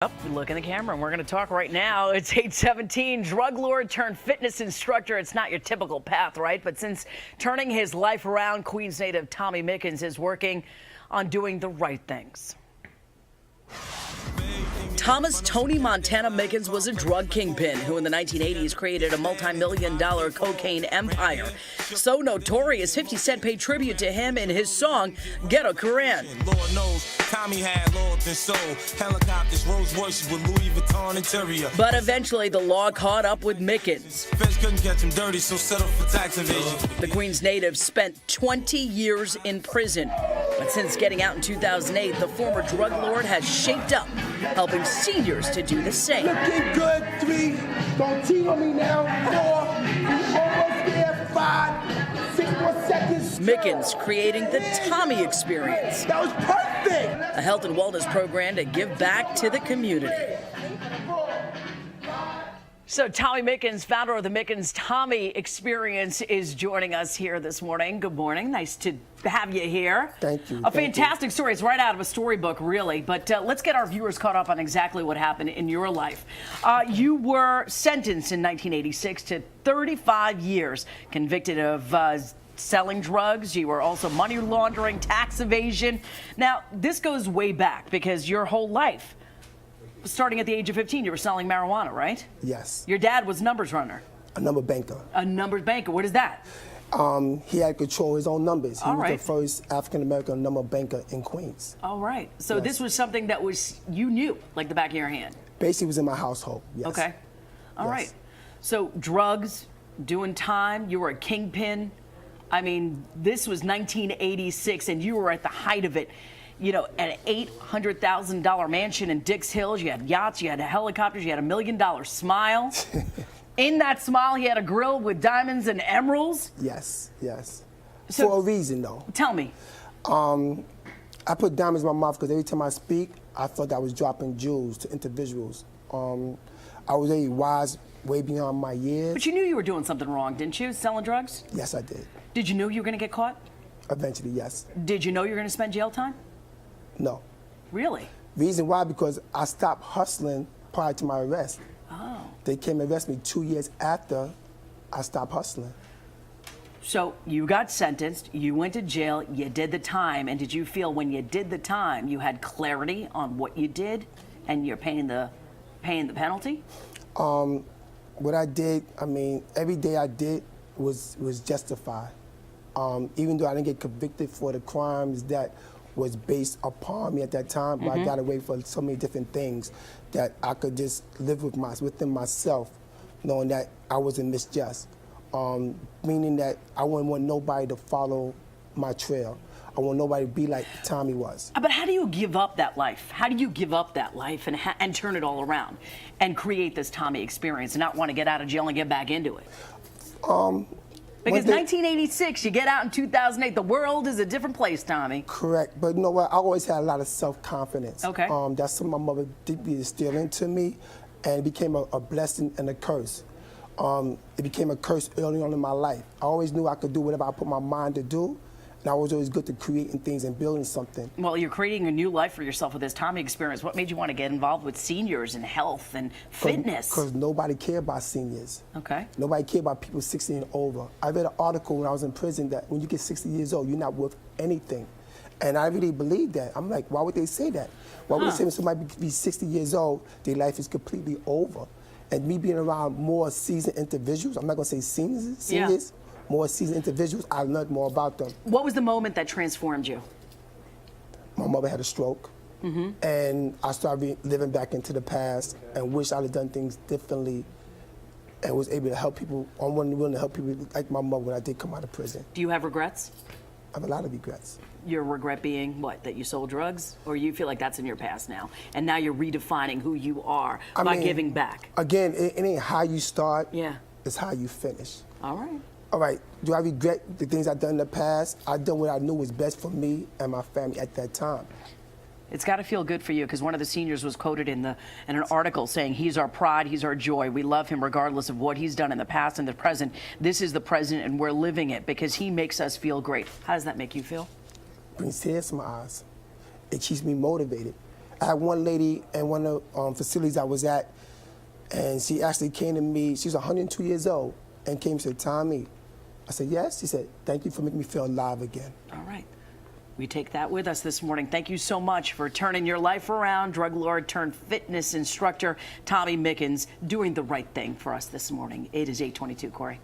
Up, look in the camera, and we're going to talk right now. It's 8:17. Drug lord turned fitness instructor. It's not your typical path, right? But since turning his life around, Queens native Tommy Mickens is working on doing the right things. Thomas Tony Montana Mickens was a drug kingpin who in the 1980s created a multi-million-dollar cocaine empire. So notorious, 50 Cent paid tribute to him in his song, Ghetto Koran. Lord knows, Tommy had Lord and soul. Helicopters, Rolls Royces with Louis Vuitton interior. But eventually the law caught up with Mickens. Feds couldn't catch him dirty, so settled for tax evasion. The Queens native spent 20 years in prison. But since getting out in 2008, the former drug lord has shaped up, helping seniors to do the same. Looking good, 3, don't cheat on me now, 4, we almost there, 5, 6 more seconds. Mickens creating the Tommy experience. That was perfect. A health and wellness program to give back to the community. So Tommy Mickens, founder of the Mickens Tommy Experience, is joining us here this morning. Good morning. Nice to have you here. Thank you. A fantastic story. It's right out of a storybook, really. But let's get our viewers caught up on exactly what happened in your life. You were sentenced in 1986 to 35 years, convicted of selling drugs. You were also money laundering, tax evasion. Now, this goes way back because your whole life, starting at the age of 15, you were selling marijuana, right? Yes. Your dad was a numbers runner. A number banker. A numbers banker. What is that? He had control of his own numbers. He All was right. the first African-American number banker in Queens. All right. So Yes. this was something that you knew, like the back of your hand. Basically, it was in my household, yes. Okay. All Yes. right. So drugs, doing time, you were a kingpin. I mean, this was 1986, and you were at the height of it. You know, at an $800,000 mansion in Dix Hills, you had yachts, you had helicopters, you had $1 million smile. In that smile, he had a grill with diamonds and emeralds. Yes, yes. So- For a reason, though. Tell me. I put diamonds in my mouth because every time I speak, I thought I was dropping jewels to individuals. I was very wise, way beyond my years. But you knew you were doing something wrong, didn't you? Selling drugs? Yes, I did. Did you know you were going to get caught? Eventually, yes. Did you know you were going to spend jail time? No. Really? Reason why? Because I stopped hustling prior to my arrest. Oh. They came and arrested me 2 years after I stopped hustling. So you got sentenced, you went to jail, you did the time, and did you feel when you did the time you had clarity on what you did and you're paying the penalty? What I did, I mean, every day I did was justified. Even though I didn't get convicted for the crimes that was based upon me at that time, but I got away for so many different things that I could just live within myself, knowing that I wasn't misjust. Meaning that I wouldn't want nobody to follow my trail. I want nobody to be like Tommy was. But how do you give up that life? How do you give up that life and turn it all around and create this Tommy experience and not want to get out of jail and get back into it? Because 1986, you get out in 2008, the world is a different place, Tommy. Correct, but you know what? I always had a lot of self-confidence. Okay. That's something my mother deeply instilled into me, and it became a blessing and a curse. It became a curse early on in my life. I always knew I could do whatever I put my mind to do, and I was always good to creating things and building something. Well, you're creating a new life for yourself with this Tommy experience. What made you want to get involved with seniors and health and fitness? Because nobody cared about seniors. Okay. Nobody cared about people 60 and over. I read an article when I was in prison that when you get 60 years old, you're not worth anything. And I really believed that. I'm like, why would they say that? Why would they say when somebody be 60 years old, their life is completely over? And me being around more seasoned individuals, I'm not going to say seniors, more seasoned individuals, I learned more about them. What was the moment that transformed you? My mother had a stroke, and I started living back into the past and wish I'd have done things differently and was able to help people. I'm willing to help people like my mother when I did come out of prison. Do you have regrets? I have a lot of regrets. Your regret being what? That you sold drugs? Or you feel like that's in your past now? And now you're redefining who you are by giving back? Again, it ain't how you start, Yeah. it's how you finish. All right. All right, do I regret the things I've done in the past? I've done what I knew was best for me and my family at that time. It's got to feel good for you because one of the seniors was quoted in an article saying, he's our pride, he's our joy. We love him regardless of what he's done in the past and the present. This is the present and we're living it because he makes us feel great. How does that make you feel? Brings tears to my eyes. It keeps me motivated. I had one lady in one of the facilities I was at, and she actually came to me. She was 102 years old, and came and said, "Tommy," I said, "Yes." She said, "Thank you for making me feel alive again." All right. We take that with us this morning. Thank you so much for turning your life around. Drug lord turned fitness instructor Tommy Mickens doing the right thing for us this morning. It is 8:22, Corey.